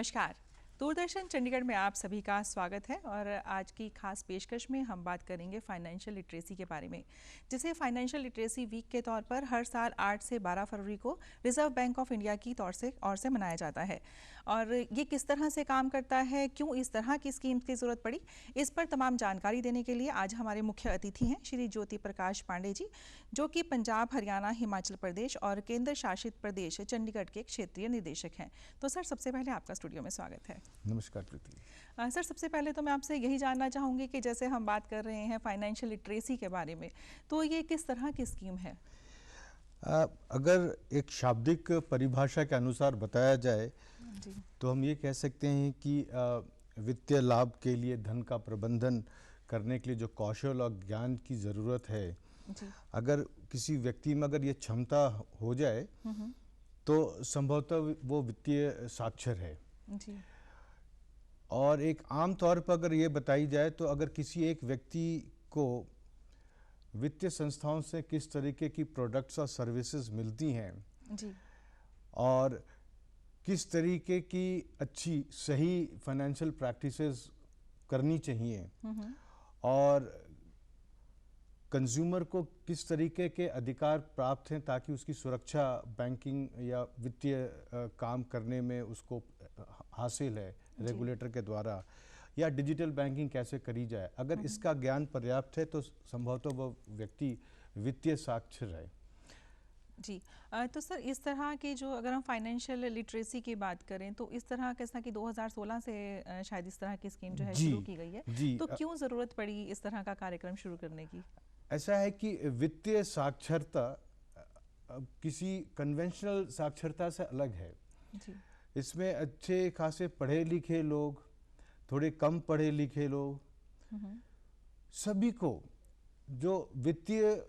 नमस्कार। दूरदर्शन चंडीगढ़ में आप सभी का स्वागत है और आज की खास पेशकश में हम बात करेंगे फाइनेंशियल लिटरेसी के बारे में, जिसे फाइनेंशियल लिटरेसी वीक के तौर पर हर साल 8 से 12 फरवरी को रिजर्व बैंक ऑफ इंडिया की ओर से मनाया जाता है। और ये किस तरह से काम करता है, क्यों इस तरह की स्कीम्स की ज़रूरत पड़ी, इस पर तमाम जानकारी देने के लिए आज हमारे मुख्य अतिथि हैं श्री ज्योति प्रकाश पांडे जी, जो कि पंजाब, हरियाणा, हिमाचल प्रदेश और केंद्र शासित प्रदेश चंडीगढ़ के क्षेत्रीय निदेशक हैं। तो सर, सबसे पहले आपका स्टूडियो में स्वागत है। नमस्कार प्रीति। सर, सबसे पहले तो मैं आपसे यही जानना चाहूँगी कि जैसे हम बात कर रहे हैं फाइनेंशियल लिटरेसी के बारे में, तो ये किस तरह की स्कीम है? अगर एक शाब्दिक परिभाषा के अनुसार बताया जाए जी। तो हम ये कह सकते हैं कि वित्तीय लाभ के लिए धन का प्रबंधन करने के लिए जो कौशल और ज्ञान की ज़रूरत है, जी। अगर किसी व्यक्ति में अगर ये क्षमता हो जाए तो संभवतः वो वित्तीय साक्षर है। जी। और एक आम तौर पर अगर ये बताई जाए तो अगर किसी एक व्यक्ति को वित्तीय संस्थाओं से किस तरीके की प्रोडक्ट्स और सर्विसेज मिलती हैं, जी। और किस तरीके की अच्छी सही फाइनेंशियल प्रैक्टिसेस करनी चाहिए, और कंज्यूमर को किस तरीके के अधिकार प्राप्त हैं ताकि उसकी सुरक्षा बैंकिंग या वित्तीय काम करने में उसको हासिल है रेगुलेटर के द्वारा, या डिजिटल बैंकिंग कैसे करी जाए, अगर इसका ज्ञान पर्याप्त है तो संभवतः वह व्यक्ति वित्तीय साक्षर है। जी। तो सर, इस तरह के जो अगर हम फाइनेंशियल लिटरेसी की बात करें तो इस तरह कैसा कि 2016 से शायद इस तरह की स्कीम जो है शुरू की गई है, तो क्यों ज़रूरत पड़ी इस तरह का कार्यक्रम शुरू करने की? ऐसा है कि वित्तीय साक्षरता किसी कन्वेंशनल साक्षरता से अलग है। जी। इसमें अच्छे खासे पढ़े लिखे लोग, थोड़े कम पढ़े लिखे लोग, सभी को जो वित्तीय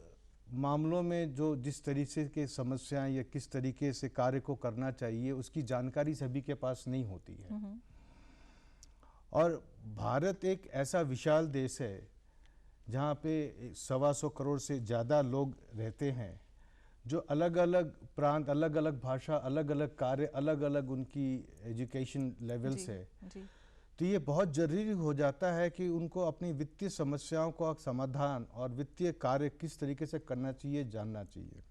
मामलों में जो जिस तरीके के समस्याएं या किस तरीके से कार्य को करना चाहिए उसकी जानकारी सभी के पास नहीं होती है। और भारत एक ऐसा विशाल देश है जहाँ पे 125 करोड़ से ज़्यादा लोग रहते हैं, जो अलग अलग प्रांत, अलग अलग भाषा, अलग अलग कार्य, अलग अलग उनकी एजुकेशन लेवल्स है। जी। तो ये बहुत ज़रूरी हो जाता है कि उनको अपनी वित्तीय समस्याओं का समाधान और वित्तीय कार्य किस तरीके से करना चाहिए जानना चाहिए।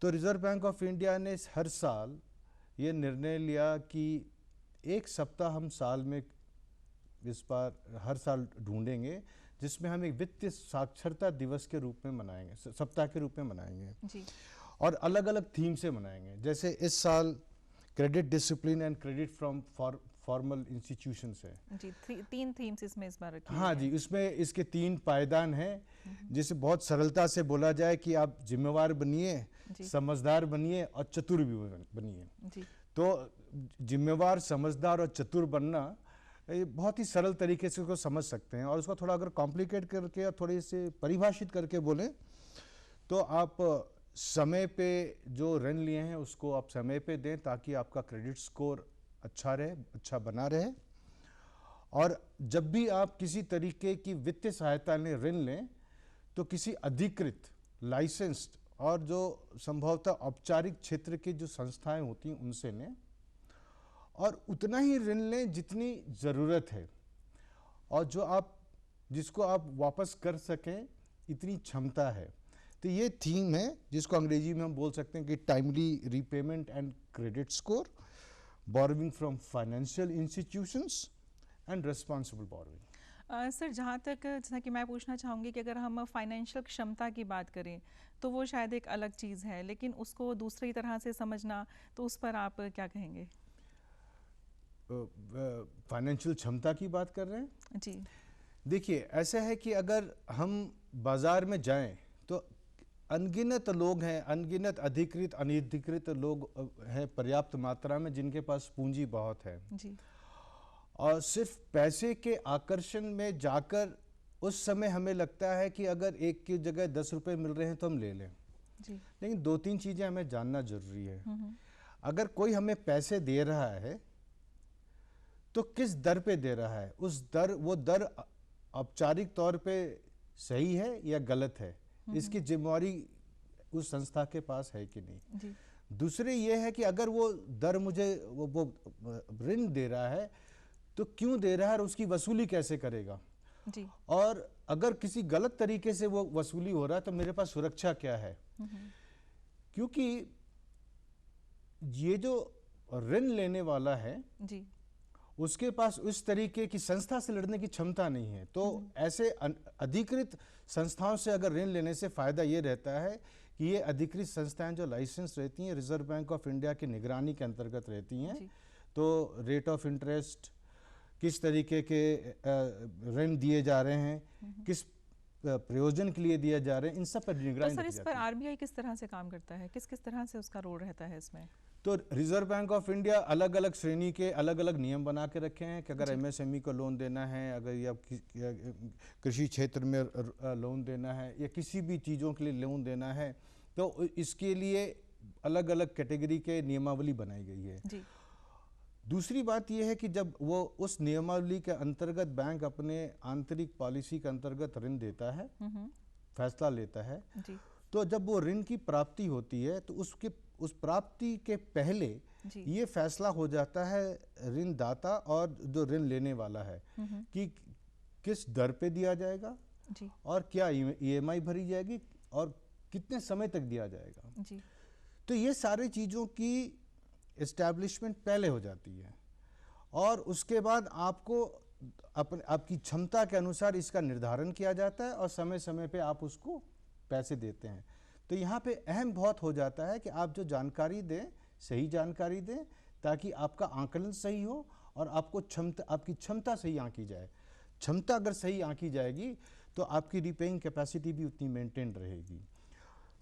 तो रिजर्व बैंक ऑफ इंडिया ने हर साल ये निर्णय लिया कि एक सप्ताह हम साल में इस बार हर साल ढूंढेंगे जिसमें हम एक वित्तीय साक्षरता दिवस के रूप में मनाएंगे, सप्ताह के रूप में मनाएंगे। जी। और अलग अलग थीम से मनाएंगे। जैसे इस साल credit discipline and credit from formal institutions है। जी। 3 थीम्स इसमें इस बार रखी हाँ जी, इसमें इसके 3 पायदान हैं, जिसे बहुत सरलता से बोला जाए कि आप जिम्मेवार बनिए, समझदार बनिए और चतुर भी बनिए। तो जिम्मेवार, समझदार और चतुर बनना ये बहुत ही सरल तरीके से उसको समझ सकते हैं, और उसको थोड़ा अगर कॉम्प्लिकेट करके और थोड़ी से परिभाषित करके बोलें तो आप समय पे जो ऋण लिए हैं उसको आप समय पे दें ताकि आपका क्रेडिट स्कोर अच्छा रहे, अच्छा बना रहे। और जब भी आप किसी तरीके की वित्तीय सहायता लें, ऋण लें, तो किसी अधिकृत, लाइसेंस्ड और जो संभवतः औपचारिक क्षेत्र की जो संस्थाएं होती हैं उनसे लें, और उतना ही ऋण लें जितनी ज़रूरत है, और जिसको आप वापस कर सकें इतनी क्षमता है। तो ये थीम है जिसको अंग्रेजी में हम बोल सकते हैं कि timely repayment and credit score, borrowing from financial institutions and responsible borrowing. Sir, जहाँ तक जैसा कि मैं पूछना चाहूँगी कि अगर हम फाइनेंशियल क्षमता की बात करें तो वो शायद एक अलग चीज़ है, लेकिन उसको दूसरी तरह से समझना, तो उस पर आप क्या कहेंगे? फाइनेंशियल क्षमता की बात कर रहे हैं जी। देखिए, ऐसा है कि अगर हम बाजार में जाएं तो अनगिनत लोग हैं, अनगिनत अधिकृत अनधिकृत लोग हैं पर्याप्त मात्रा में जिनके पास पूंजी बहुत है। जी। और सिर्फ पैसे के आकर्षण में जाकर उस समय हमें लगता है कि अगर एक की जगह 10 रुपए मिल रहे हैं तो हम ले लें। जी। लेकिन 2-3 चीजें हमें जानना जरूरी है। अगर कोई हमें पैसे दे रहा है तो किस दर पे दे रहा है, वो दर औपचारिक तौर पे सही है या गलत है, इसकी जिम्मेवारी उस संस्था के पास है कि नहीं। जी। दूसरे ये है कि अगर वो दर मुझे वो ऋण दे रहा है तो क्यों दे रहा है और उसकी वसूली कैसे करेगा जी। और अगर किसी गलत तरीके से वो वसूली हो रहा है तो मेरे पास सुरक्षा क्या है। क्योंकि ये जो ऋण लेने वाला है जी, उसके पास उस तरीके की संस्था से लड़ने की क्षमता नहीं है, तो ऐसे अधिकृत संस्थाओं से अगर ऋण लेने से फायदा ये रहता है कि ये अधिकृत संस्थाएं जो लाइसेंस रहती हैं रिजर्व बैंक ऑफ इंडिया की निगरानी के अंतर्गत रहती हैं, तो रेट ऑफ इंटरेस्ट, किस तरीके के ऋण दिए जा रहे हैं, किस प्रयोजन के लिए दिए जा रहे हैं, इन सब पर निगरानी। तो सर इस पर आरबीआई किस तरह से काम करता है, किस किस तरह से उसका रोल रहता है इसमें? तो रिजर्व बैंक ऑफ इंडिया अलग अलग श्रेणी के अलग अलग नियम बना के रखे हैं कि अगर एमएसएमई को लोन देना है, अगर या कृषि क्षेत्र में लोन देना है या किसी भी चीज़ों के लिए लोन देना है, तो इसके लिए अलग अलग कैटेगरी के नियमावली बनाई गई है। जी। दूसरी बात यह है कि जब वो उस नियमावली के अंतर्गत बैंक अपने आंतरिक पॉलिसी के अंतर्गत ऋण देता है, फैसला लेता है, तो जब वो ऋण की प्राप्ति होती है तो उस प्राप्ति के पहले ये फैसला हो जाता है ऋणदाता और जो ऋण लेने वाला है कि किस दर पे दिया जाएगा जी। और क्या ईएमआई भरी जाएगी और कितने समय तक दिया जाएगा जी। तो ये सारी चीज़ों की एस्टैब्लिशमेंट पहले हो जाती है और उसके बाद आपको आपकी क्षमता के अनुसार इसका निर्धारण किया जाता है और समय समय पे आप उसको पैसे देते हैं। तो यहाँ पे अहम बहुत हो जाता है कि आप जो जानकारी दें सही जानकारी दें ताकि आपका आंकलन सही हो और आपकी क्षमता सही आंकी जाए। क्षमता अगर सही आंकी जाएगी तो आपकी रीपेइंग कैपेसिटी भी उतनी मेंटेन रहेगी।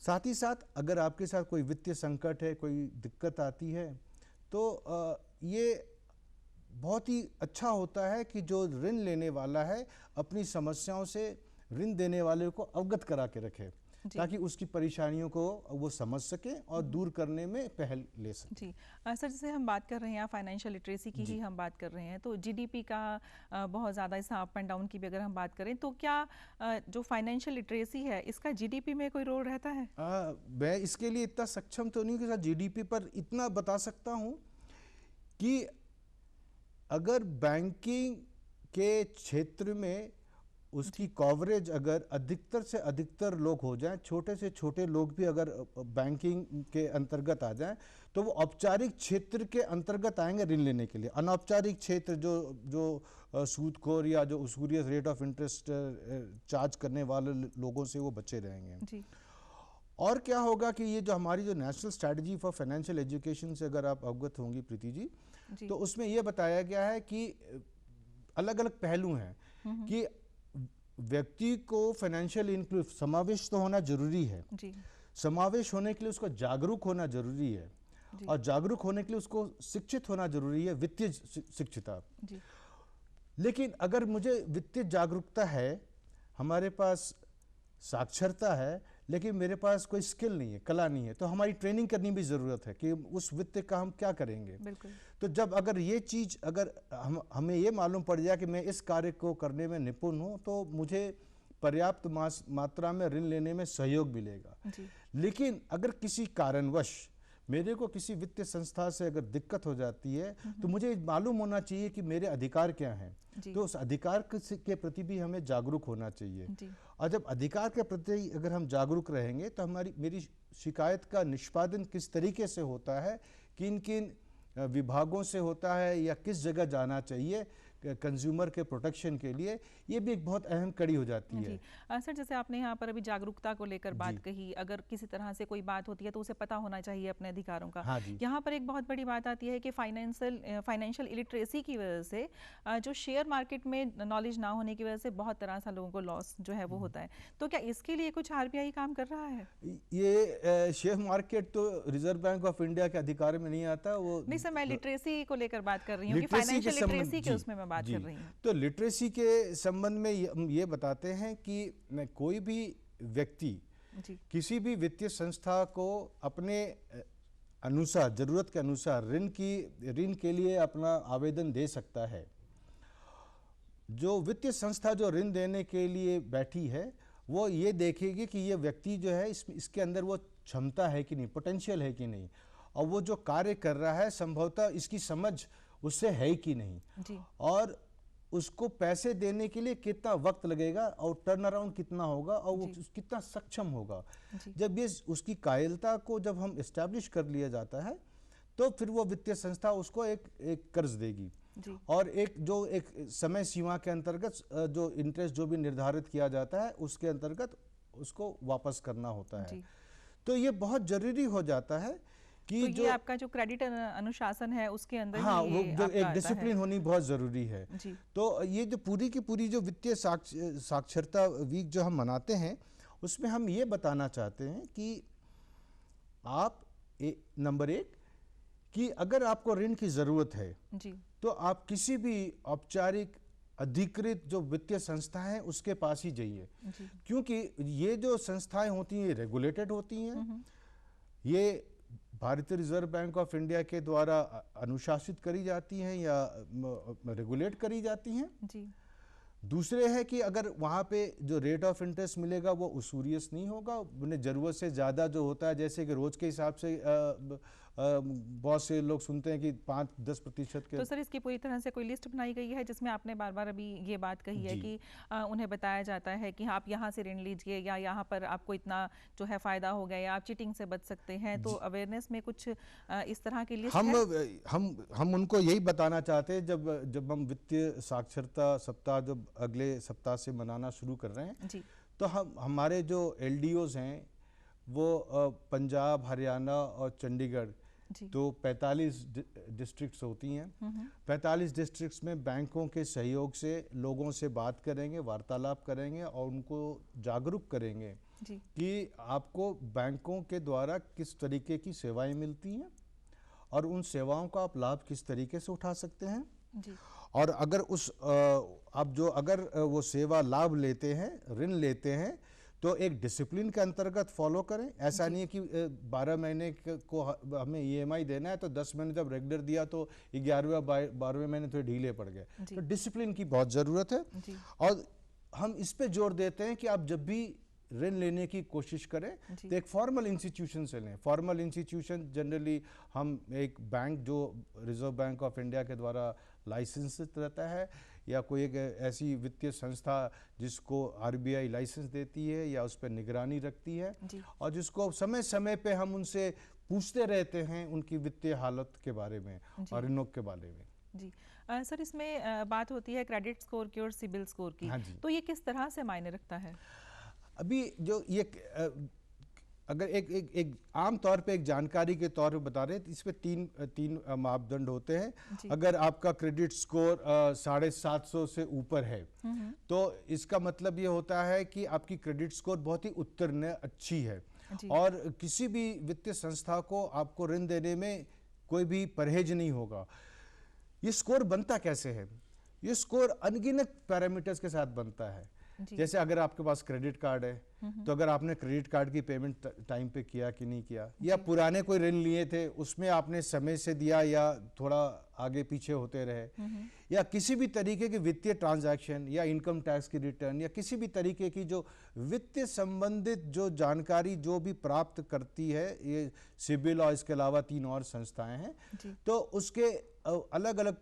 साथ ही साथ अगर आपके साथ कोई वित्तीय संकट है, कोई दिक्कत आती है, तो ये बहुत ही अच्छा होता है कि जो ऋण लेने वाला है अपनी समस्याओं से ऋण देने वाले को अवगत करा के रखे ताकि उसकी परेशानियों को वो समझ सके और दूर करने में पहल ले सके। जी सर, जैसे हम बात कर रहे हैं फाइनेंशियल लिटरेसी की ही हम बात कर रहे हैं, तो जीडीपी का बहुत ज़्यादा इस अप एंड डाउन की भी अगर हम बात करें तो क्या जो फाइनेंशियल लिटरेसी है इसका जीडीपी में कोई रोल रहता है? मैं इसके लिए इतना सक्षम तो नहीं कि जीडीपी पर इतना बता सकता हूँ कि अगर बैंकिंग के क्षेत्र में उसकी कवरेज अगर अधिकतर से अधिकतर लोग हो जाएं, छोटे से छोटे लोग भी अगर बैंकिंग के अंतर्गत आ जाएं, तो वो औपचारिक क्षेत्र के अंतर्गत आएंगे ऋण लेने के लिए। अनौपचारिक क्षेत्र जो सूदखोर या जो उसूरियत रेट ऑफ इंटरेस्ट चार्ज करने वाले लोगों से वो बचे रहेंगे जी। और क्या होगा कि ये जो हमारी जो national strategy for financial education से अगर आप अवगत होंगी प्रीति जी, तो उसमें ये बताया गया है कि अलग अलग पहलू हैं कि व्यक्ति को फाइनेंशियल इंक्लूसिव समावेश तो होना जरूरी है जी। समावेश होने के लिए उसको जागरूक होना जरूरी है और जागरूक होने के लिए उसको शिक्षित होना जरूरी है, वित्तीय शिक्षिता। लेकिन अगर मुझे वित्तीय जागरूकता है, हमारे पास साक्षरता है, लेकिन मेरे पास कोई स्किल नहीं है, कला नहीं है, तो हमारी ट्रेनिंग करनी भी ज़रूरत है कि उस वित्त का हम क्या करेंगे। बिल्कुल। तो जब अगर ये चीज़ अगर हमें ये मालूम पड़ जाए कि मैं इस कार्य को करने में निपुण हूँ तो मुझे पर्याप्त मात्रा में ऋण लेने में सहयोग मिलेगा। लेकिन अगर किसी कारणवश मेरे को किसी वित्तीय संस्था से अगर दिक्कत हो जाती है तो मुझे मालूम होना चाहिए कि मेरे अधिकार क्या हैं, तो उस अधिकार के प्रति भी हमें जागरूक होना चाहिए। और जब अधिकार के प्रति अगर हम जागरूक रहेंगे तो मेरी शिकायत का निष्पादन किस तरीके से होता है, किन किन विभागों से होता है या किस जगह जाना चाहिए कंज्यूमर के प्रोटेक्शन के लिए, ये भी एक बहुत अहम कड़ी हो जाती है। सर, जैसे आपने यहाँ पर अभी जागरूकता को लेकर बात कही, अगर किसी तरह से कोई बात होती है तो उसे पता होना चाहिए अपने अधिकारों का। हाँ, यहाँ पर एक बहुत बड़ी बात आती है कि फाइनेंशियल इलिटरेसी की वजह से जो शेयर मार्केट में नॉलेज ना होने की वजह से बहुत तरह से लोगों को लॉस जो है वो होता है, तो क्या इसके लिए कुछ आरबीआई काम कर रहा है? ये शेयर मार्केट तो रिजर्व बैंक ऑफ इंडिया के अधिकार में नहीं आता। वो नहीं सर, मैं लिटरेसी को लेकर बात कर रही हूँ कि फाइनेंशियल लिटरेसी के उसमें मैं बात कर रही हूँ। तो लिटरेसी के संबंध में ये बताते हैं कि कोई भी व्यक्ति किसी भी वित्तीय संस्था को अपने अनुसार, जरूरत के अनुसार ऋण के लिए अपना आवेदन दे सकता है। जो वित्तीय संस्था जो ऋण देने के लिए बैठी है वो ये देखेगी कि ये व्यक्ति जो है इसके अंदर वो क्षमता है कि नहीं, पोटेंशियल है कि नहीं, और वो जो कार्य कर रहा है संभवतः इसकी समझ उससे है कि नहीं जी। और उसको पैसे देने के लिए कितना वक्त लगेगा और टर्न अराउंड कितना होगा और वो कितना सक्षम होगा। जब ये उसकी कायरता को जब हम एस्टैब्लिश कर लिया जाता है तो फिर वो वित्तीय संस्था उसको एक कर्ज देगी और एक समय सीमा के अंतर्गत जो इंटरेस्ट जो भी निर्धारित किया जाता है उसके अंतर्गत उसको वापस करना होता है। तो ये बहुत जरूरी हो जाता है कि तो ये आपका जो क्रेडिट अनुशासन है उसके अंदर हाँ, ही वो जो एक डिसिप्लिन होनी बहुत जरूरी है। तो ये जो पूरी की पूरी जो वित्तीय साक्षरता वीक जो हम मनाते हैं उसमें हम ये बताना चाहते हैं कि आप नंबर 1 कि अगर आपको ऋण की जरूरत है तो आप किसी भी औपचारिक अधिकृत जो वित्तीय संस्था है उसके पास ही जाइए, क्योंकि ये जो संस्थाएं होती हैं रेगुलेटेड होती हैं, ये भारतीय रिजर्व बैंक ऑफ इंडिया के द्वारा अनुशासित करी जाती हैं या रेगुलेट करी जाती हैं। दूसरे है कि अगर वहाँ पे जो रेट ऑफ इंटरेस्ट मिलेगा वो उसूरियस नहीं होगा, उन्हें ज़रूरत से ज़्यादा जो होता है, जैसे कि रोज़ के हिसाब से बहुत से लोग सुनते हैं कि 5-10% के। तो सर इसकी पूरी तरह से कोई लिस्ट बनाई गई है जिसमें आपने बार बार अभी ये बात कही है कि उन्हें बताया जाता है कि आप यहाँ से ऋण लीजिए या यहाँ पर आपको इतना जो है फ़ायदा हो गया या आप चीटिंग से बच सकते हैं, तो अवेयरनेस में कुछ इस तरह की लिस्ट हम उनको यही बताना चाहते हैं जब हम वित्तीय साक्षरता सप्ताह जब अगले सप्ताह से मनाना शुरू कर रहे हैं तो हमारे जो LDOs हैं वो पंजाब, हरियाणा और चंडीगढ़, तो 45 डिस्ट्रिक्ट्स होती हैं। 45 डिस्ट्रिक्ट्स में बैंकों के सहयोग से लोगों से बात करेंगे, वार्तालाप करेंगे और उनको जागरूक करेंगे कि आपको बैंकों के द्वारा किस तरीके की सेवाएं मिलती हैं और उन सेवाओं का आप लाभ किस तरीके से उठा सकते हैं। और अगर अगर वो सेवा लाभ लेते हैं, ऋण लेते हैं, तो एक डिसिप्लिन के अंतर्गत फॉलो करें। ऐसा नहीं है कि 12 महीने को हमें EMI देना है तो 10 महीने जब रेगुलर दिया तो 11वें 12वें महीने थोड़े ढीले पड़ गए। तो डिसिप्लिन की बहुत ज़रूरत है और हम इस पे जोर देते हैं कि आप जब भी ऋण लेने की कोशिश करें तो एक फॉर्मल इंस्टीट्यूशन से लें। फॉर्मल इंस्टीट्यूशन जनरली हम एक बैंक जो रिजर्व बैंक ऑफ इंडिया के द्वारा लाइसेंसित रहता है या कोई एक ऐसी वित्तीय संस्था जिसको RBI लाइसेंस देती है या उस पर निगरानी रखती है और जिसको समय समय पे हम उनसे पूछते रहते हैं उनकी वित्तीय हालत के बारे में और ऋणों के बारे में। सर इसमें बात होती है क्रेडिट स्कोर की और सिबिल स्कोर की, तो ये किस तरह से मायने रखता है? अभी जो ये अगर एक आम तौर पे एक जानकारी के तौर पे बता रहे हैं तो इसमें तीन मापदंड होते हैं। अगर आपका क्रेडिट स्कोर 750 से ऊपर है तो इसका मतलब ये होता है कि आपकी क्रेडिट स्कोर बहुत ही उत्तीर्ण अच्छी है और किसी भी वित्तीय संस्था को आपको ऋण देने में कोई भी परहेज नहीं होगा। ये स्कोर बनता कैसे है? ये स्कोर अनगिनत पैरामीटर्स के साथ बनता है। जैसे अगर आपके पास क्रेडिट कार्ड है तो अगर आपने क्रेडिट कार्ड की पेमेंट टाइम पे किया कि नहीं किया, या पुराने कोई ऋण लिए थे उसमें आपने समय से दिया या थोड़ा आगे पीछे होते रहे, या किसी भी तरीके की वित्तीय ट्रांजैक्शन या इनकम टैक्स की रिटर्न या किसी भी तरीके की जो वित्तीय संबंधित जो जानकारी जो भी प्राप्त करती है ये सिबिल और इसके अलावा 3 और संस्थाएं हैं, तो उसके अलग अलग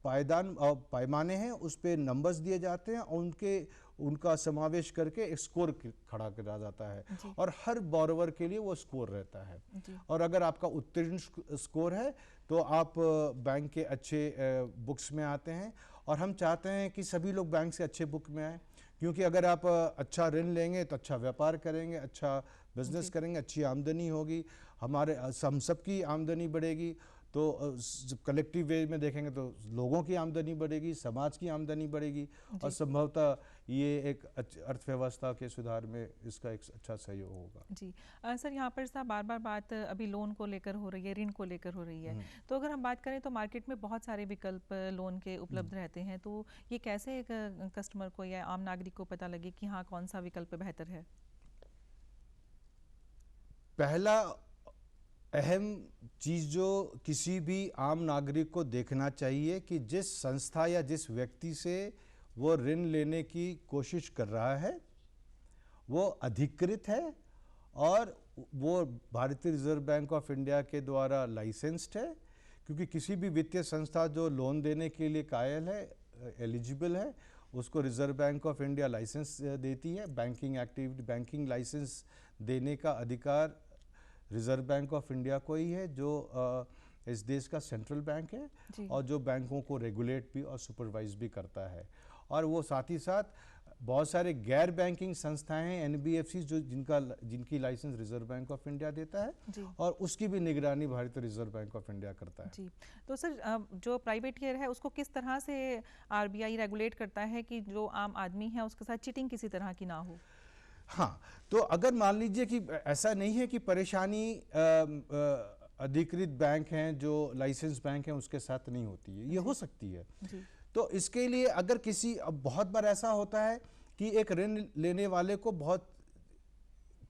पैमाने हैं, उस पर नंबर्स दिए जाते हैं और उनका समावेश करके एक स्कोर खड़ा करा जाता है और हर बोरोवर के लिए वो स्कोर रहता है। और अगर आपका उत्तीर्ण स्कोर है तो आप बैंक के अच्छे बुक्स में आते हैं और हम चाहते हैं कि सभी लोग बैंक से अच्छे बुक में आए, क्योंकि अगर आप अच्छा ऋण लेंगे तो अच्छा व्यापार करेंगे, अच्छा बिजनेस करेंगे, अच्छी आमदनी होगी, हम सबकी आमदनी बढ़ेगी। तो कलेक्टिव वे में देखेंगे तो लोगों की आमदनी बढ़ेगी, समाज की आमदनी बढ़ेगी और संभवतः ये एक अर्थव्यवस्था के सुधार में इसका एक अच्छा सहयोग होगा। जी सर, यहाँ पर साहब बार बार बात अभी लोन को लेकर हो रही है, ऋण को लेकर हो रही है, तो अगर हम बात करें तो मार्केट में बहुत सारे विकल्प लोन के उपलब्ध रहते हैं, तो ये कैसे एक कस्टमर को या आम नागरिक को पता लगे कि हाँ कौन सा विकल्प बेहतर है? पहला अहम चीज़ जो किसी भी आम नागरिक को देखना चाहिए कि जिस संस्था या जिस व्यक्ति से वो ऋण लेने की कोशिश कर रहा है वो अधिकृत है और वो भारतीय रिजर्व बैंक ऑफ इंडिया के द्वारा लाइसेंस्ड है, क्योंकि किसी भी वित्तीय संस्था जो लोन देने के लिए कायल है, एलिजिबल है, उसको Reserve Bank of India licence देती है। बैंकिंग एक्टिविटी, बैंकिंग लाइसेंस देने का अधिकार रिजर्व बैंक ऑफ इंडिया को ही है, जो इस देश का सेंट्रल बैंक है और जो बैंकों को रेगुलेट भी और सुपरवाइज भी करता है। और वो साथ ही साथ बहुत सारे गैर बैंकिंग संस्थाएं हैं, एनबीएफसी, जो जिनकी licence Reserve Bank of India देता है और उसकी भी निगरानी भारतीय रिजर्व बैंक ऑफ इंडिया करता है। जी, तो सर जो प्राइवेट केयर है उसको किस तरह से आरबीआई रेगुलेट करता है कि जो आम आदमी है उसके साथ चीटिंग किसी तरह की ना हो? हाँ, तो अगर मान लीजिए कि ऐसा नहीं है कि परेशानी अधिकृत बैंक हैं, जो लाइसेंस बैंक हैं, उसके साथ नहीं होती है, ये हो सकती है। तो इसके लिए अगर अब बहुत बार ऐसा होता है कि एक ऋण लेने वाले को बहुत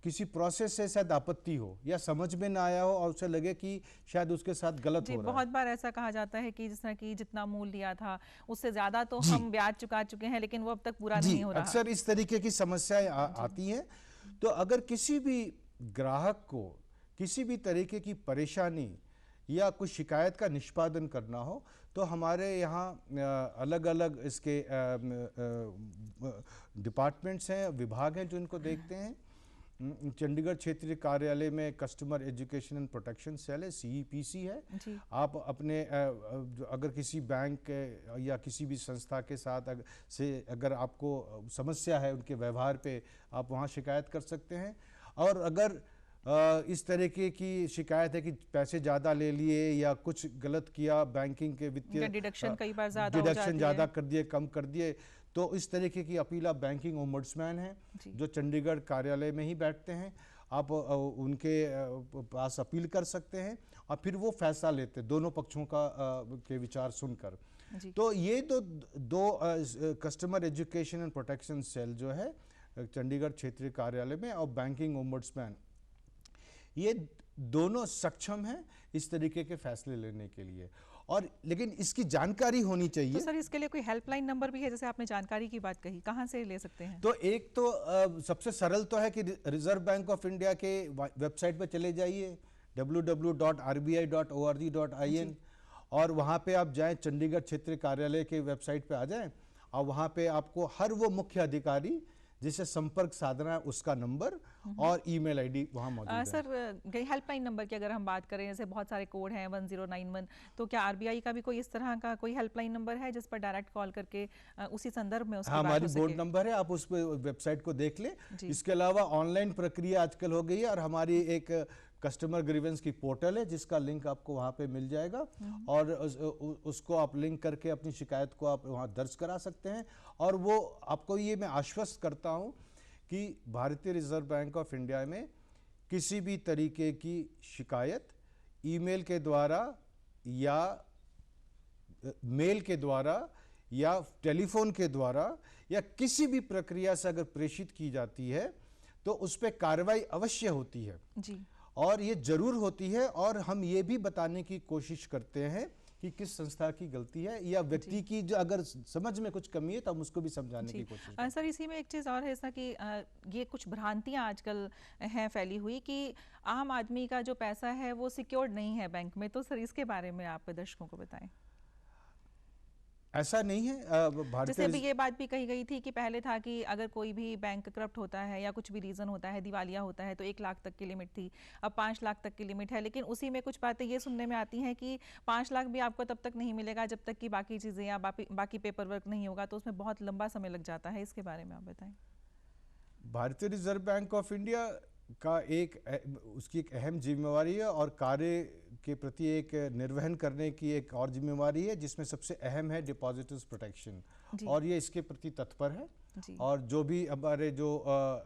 किसी प्रोसेस से शायद आपत्ति हो या समझ में ना आया हो और उसे लगे कि शायद उसके साथ गलत हो रहा है। बहुत बार ऐसा कहा जाता है कि जिस तरह की जितना मूल लिया था उससे ज्यादा तो हम ब्याज चुका चुके हैं, लेकिन वो अब तक पूरा नहीं हो रहा। अक्सर इस तरीके की समस्याएं आती हैं। तो अगर किसी भी ग्राहक को किसी भी तरीके की परेशानी या कुछ शिकायत का निष्पादन करना हो तो हमारे यहाँ अलग अलग इसके डिपार्टमेंट्स हैं, विभाग हैं जो इनको देखते हैं। चंडीगढ़ क्षेत्रीय कार्यालय में customer education and protection cell है, CEPC है। आप अपने अगर किसी बैंक या किसी भी संस्था के साथ अगर आपको समस्या है उनके व्यवहार पे, आप वहाँ शिकायत कर सकते हैं। और अगर इस तरीके की शिकायत है कि पैसे ज़्यादा ले लिए या कुछ गलत किया, बैंकिंग के वित्तीय डिडक्शन कई बार ज़्यादा कर दिए, कम कर दिए, तो इस तरीके की अपील आप बैंकिंग ओम्बड्समैन हैं जो चंडीगढ़ कार्यालय में ही बैठते हैं, आप उनके पास अपील कर सकते हैं और फिर वो फैसला लेते हैं दोनों पक्षों के विचार सुनकर। तो ये दो customer education and protection cell जो है चंडीगढ़ क्षेत्रीय कार्यालय में और बैंकिंग ओम्बड्समैन, ये दोनों सक्षम हैं इस तरीके के फैसले लेने के लिए। और लेकिन इसकी जानकारी होनी चाहिए। तो सर इसके लिए कोई हेल्पलाइन नंबर भी है, जैसे आपने जानकारी की बात कही, कहाँ से ले सकते हैं? तो एक तो सबसे सरल तो है कि रिजर्व बैंक ऑफ इंडिया के वेबसाइट पर चले जाइए www.rbi.org.in और वहाँ पे आप जाएं, चंडीगढ़ क्षेत्रीय कार्यालय के वेबसाइट पे आ जाएं और वहाँ पे आपको हर वो मुख्य अधिकारी जिससे संपर्क साधना है उसका नंबर और ईमेल आईडी वहाँ मौजूद है। सर हेल्पलाइन नंबर की अगर हम बात करें, जैसे बहुत सारे कोड हैं 1091, तो क्या आरबीआई का भी कोई इस तरह का कोई हेल्पलाइन नंबर है जिस पर डायरेक्ट कॉल करके उसी संदर्भ में उसकी बात हो सके? हमारी बोर्ड नंबर है, आप उस वेबसाइट को देख लें। इसके अलावा ऑनलाइन प्रक्रिया आजकल हो गई है और हमारी एक कस्टमर ग्रीवेंस की पोर्टल है जिसका लिंक आपको वहाँ पे मिल जाएगा और उसको आप लिंक करके अपनी शिकायत को आप वहाँ दर्ज करा सकते हैं। और वो आपको ये मैं आश्वस्त करता हूँ कि भारतीय रिजर्व बैंक ऑफ इंडिया में किसी भी तरीके की शिकायत ईमेल के द्वारा या मेल के द्वारा या टेलीफोन के द्वारा या किसी भी प्रक्रिया से अगर प्रेषित की जाती है तो उस पर कार्रवाई अवश्य होती है जी। और ये जरूर होती है। और हम ये भी बताने की कोशिश करते हैं कि किस संस्था की गलती है या व्यक्ति की जो अगर समझ में कुछ कमी है तो हम उसको भी समझाने की कोशिश करते हैं। सर इसी में एक चीज़ और है ऐसा कि ये कुछ भ्रांतियां आजकल हैं फैली हुई कि आम आदमी का जो पैसा है वो सिक्योर्ड नहीं है बैंक में, तो सर इसके बारे में आप दर्शकों को बताएं। ऐसा नहीं है। जैसे अभी ये बात भी कही गई थी कि पहले था कि अगर कोई भी बैंक करप्ट होता है या कुछ भी रीजन होता है, दिवालिया होता है, तो 1 लाख तक की लिमिट थी, अब 5 लाख तक की लिमिट है। लेकिन उसी में कुछ बातें ये सुनने में आती हैं कि 5 लाख भी आपको तब तक नहीं मिलेगा जब तक कि बाकी चीज़ें या बाकी पेपर वर्क नहीं होगा, तो उसमें बहुत लंबा समय लग जाता है। इसके बारे में आप बताएं। भारतीय रिजर्व बैंक ऑफ इंडिया का उसकी एक अहम जिम्मेवारी है और कार्य के प्रति एक निर्वहन करने की एक और जिम्मेवारी है जिसमें सबसे अहम है डिपॉजिटर्स प्रोटेक्शन, और ये इसके प्रति तत्पर है और जो भी हमारे जो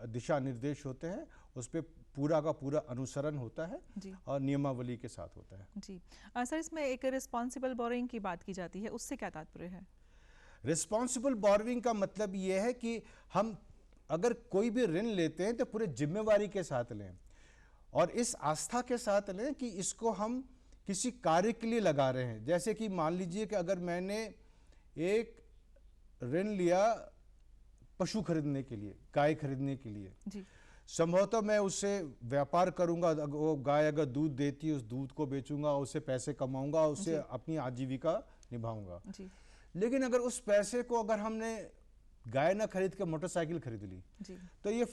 दिशा निर्देश होते हैं उस पर पूरा का पूरा अनुसरण होता है और नियमावली के साथ होता है। जी सर, इसमें एक रिस्पॉन्सिबल बोरोइंग की बात की जाती है, उससे क्या तात्पर्य है? रिस्पॉन्सिबल बोरोइंग का मतलब ये है कि हम अगर कोई भी ऋण लेते हैं तो पूरे जिम्मेवारी के साथ लें और इस आस्था के साथ लें कि इसको हम किसी कार्य के लिए लगा रहे हैं। जैसे कि मान लीजिए कि अगर मैंने एक ऋण लिया पशु खरीदने के लिए, गाय खरीदने के लिए, संभवतः मैं उससे व्यापार करूंगा, वो गाय अगर दूध देती है उस दूध को बेचूंगा, उससे पैसे कमाऊंगा, उससे अपनी आजीविका निभाऊंगा। लेकिन अगर उस पैसे को अगर हमने गाय ना खरीद के मोटरसाइकिल खरीद ली तो ये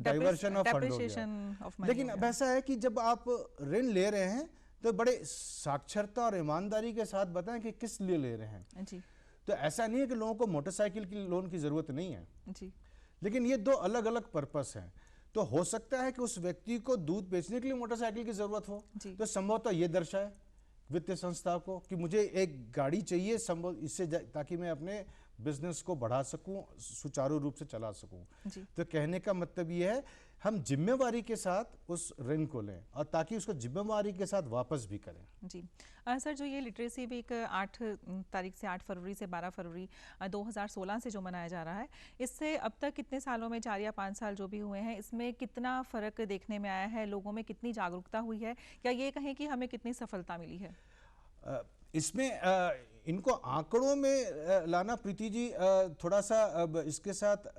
डाइवर्शन ऑफ फंड हो गया। लेकिन अब ऐसा है कि जब आप ऋण ले रहे हैं तो बड़े साक्षरता और ईमानदारी के साथ बताएं कि किस लिए ले रहे हैं जी। तो ऐसा नहीं है कि लोगों को मोटरसाइकिल की लोन की जरूरत नहीं है जी। लेकिन ये दो अलग अलग पर्पस हैं। तो हो सकता है कि उस व्यक्ति को दूध बेचने के लिए मोटरसाइकिल की जरूरत हो, तो संभवतः ये दर्शाए वित्तीय संस्था को कि मुझे एक गाड़ी चाहिए संभव इससे ताकि मैं अपने बिजनेस को बढ़ा सकूं, सुचारू रूप से चला सकूं। तो कहने का मतलब ये है हम जिम्मेवारी के साथ उस ऋण को लें और ताकि उसको जिम्मेवारी के साथ वापस भी करें जी। सर, जो ये लिटरेसी वीक 8 तारीख से 8 फरवरी से 12 फरवरी 2016 से जो मनाया जा रहा है, इससे अब तक कितने सालों में 4 या 5 साल जो भी हुए हैं, इसमें कितना फ़र्क देखने में आया है, लोगों में कितनी जागरूकता हुई है, या ये कहें कि हमें कितनी सफलता मिली है? इसमें इनको आंकड़ों में लाना प्रीति जी थोड़ा सा इसके साथ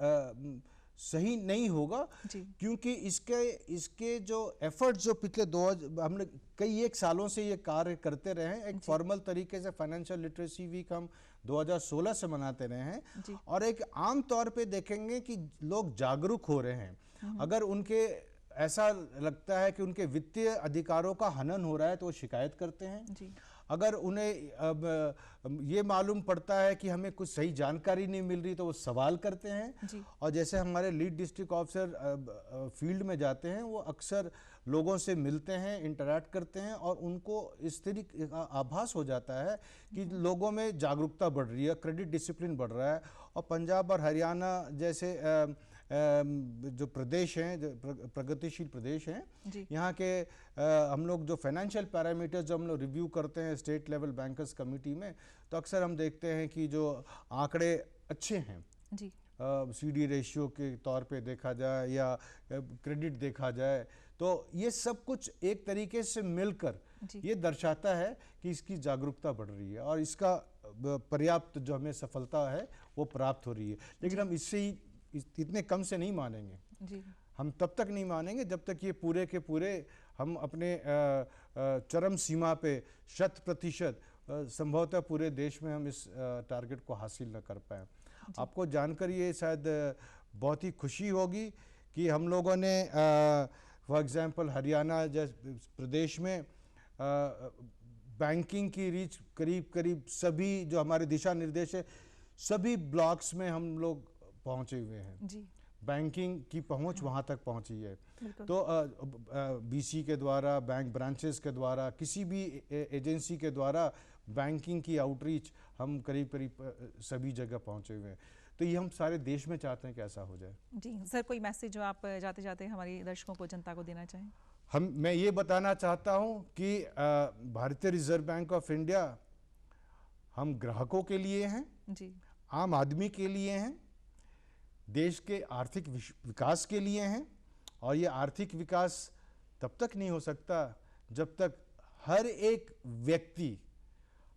सही नहीं होगा, क्योंकि इसके जो एफर्ट जो पिछले हमने कई एक सालों से ये कार्य करते रहे हैं। एक फॉर्मल तरीके से फाइनेंशियल लिटरेसी वीक हम 2016 से मनाते रहे हैं और एक आम तौर पे देखेंगे कि लोग जागरूक हो रहे हैं। अगर उनके ऐसा लगता है कि उनके वित्तीय अधिकारों का हनन हो रहा है तो वो शिकायत करते हैं। अगर उन्हें अब ये मालूम पड़ता है कि हमें कुछ सही जानकारी नहीं मिल रही तो वो सवाल करते हैं। और जैसे हमारे लीड डिस्ट्रिक्ट ऑफिसर फील्ड में जाते हैं, वो अक्सर लोगों से मिलते हैं, इंटरैक्ट करते हैं और उनको इस तरीके का आभास हो जाता है कि लोगों में जागरूकता बढ़ रही है, क्रेडिट डिसिप्लिन बढ़ रहा है। और पंजाब और हरियाणा जैसे जो प्रदेश हैं, जो प्रगतिशील प्रदेश हैं, यहाँ के हम लोग जो फाइनेंशियल पैरामीटर्स जो हम लोग रिव्यू करते हैं स्टेट लेवल बैंकर्स कमेटी में, तो अक्सर हम देखते हैं कि जो आंकड़े अच्छे हैं जी। CD रेशियो के तौर पे देखा जाए या क्रेडिट देखा जाए, तो ये सब कुछ एक तरीके से मिलकर ये दर्शाता है कि इसकी जागरूकता बढ़ रही है और इसका पर्याप्त जो हमें सफलता है वो प्राप्त हो रही है। लेकिन हम इससे ही इतने कम से नहीं मानेंगे जी। हम तब तक नहीं मानेंगे जब तक ये पूरे के पूरे हम अपने चरम सीमा पे 100% संभवतः पूरे देश में हम इस टारगेट को हासिल न कर पाए। आपको जानकर ये शायद बहुत ही खुशी होगी कि हम लोगों ने फॉर एग्जांपल हरियाणा जैसे प्रदेश में बैंकिंग की रीच करीब सभी जो हमारे दिशा निर्देश है सभी ब्लॉक्स में हम लोग पहुंचे हुए हैं जी। बैंकिंग की पहुंच वहां तक पहुंची है। तो BC के द्वारा, बैंक ब्रांचेस के द्वारा, किसी भी एजेंसी के द्वारा बैंकिंग की आउटरीच हम करीब सभी जगह पहुंचे हुए हैं। तो ये हम सारे देश में चाहते हैं कि ऐसा हो जाए जी। सर, कोई मैसेज जो आप जाते जाते हमारे दर्शकों को, जनता को देना चाहें? मैं ये बताना चाहता हूँ कि भारतीय रिजर्व बैंक ऑफ इंडिया हम ग्राहकों के लिए हैं जी, आम आदमी के लिए हैं, देश के आर्थिक विकास के लिए हैं। और ये आर्थिक विकास तब तक नहीं हो सकता जब तक हर एक व्यक्ति,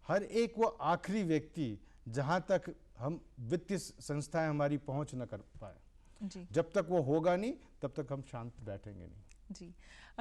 हर एक वो आखिरी व्यक्ति जहां तक हम वित्तीय संस्थाएं हमारी पहुंच न कर पाए जी। जब तक वो होगा नहीं तब तक हम शांत बैठेंगे नहीं जी।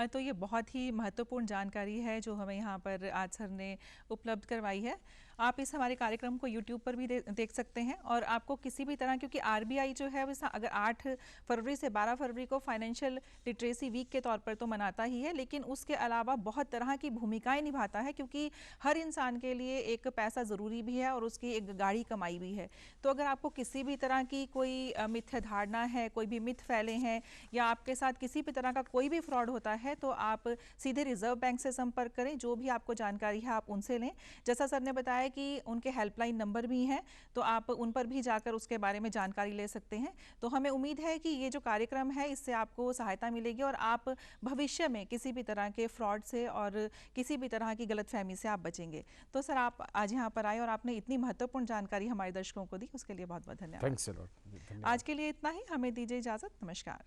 तो ये बहुत ही महत्वपूर्ण जानकारी है जो हमें यहाँ पर आज सर ने उपलब्ध करवाई है। आप इस हमारे कार्यक्रम को YouTube पर भी देख सकते हैं और आपको किसी भी तरह, क्योंकि RBI जो है अगर 8 फरवरी से 12 फरवरी को फाइनेंशियल लिटरेसी वीक के तौर पर तो मनाता ही है, लेकिन उसके अलावा बहुत तरह की भूमिकाएं निभाता है, क्योंकि हर इंसान के लिए एक पैसा ज़रूरी भी है और उसकी एक गाढ़ी कमाई भी है। तो अगर आपको किसी भी तरह की कोई मिथ्या धारणा है, कोई भी मिथ फैले हैं या आपके साथ किसी भी तरह का कोई भी फ्रॉड होता है तो आप सीधे रिजर्व बैंक से संपर्क करें। जो भी आपको जानकारी है आप उनसे लें। जैसा सर ने बताया कि उनके हेल्पलाइन नंबर भी हैं, तो आप उन पर भी जाकर उसके बारे में जानकारी ले सकते हैं। तो हमें उम्मीद है कि ये जो कार्यक्रम है इससे आपको सहायता मिलेगी और आप भविष्य में किसी भी तरह के फ्रॉड से और किसी भी तरह की गलतफहमी से आप बचेंगे। तो सर, आप आज यहाँ पर आए और आपने इतनी महत्वपूर्ण जानकारी हमारे दर्शकों को दी, उसके लिए बहुत बहुत धन्यवाद। आज के लिए इतना ही, हमें दीजिए इजाजत। नमस्कार।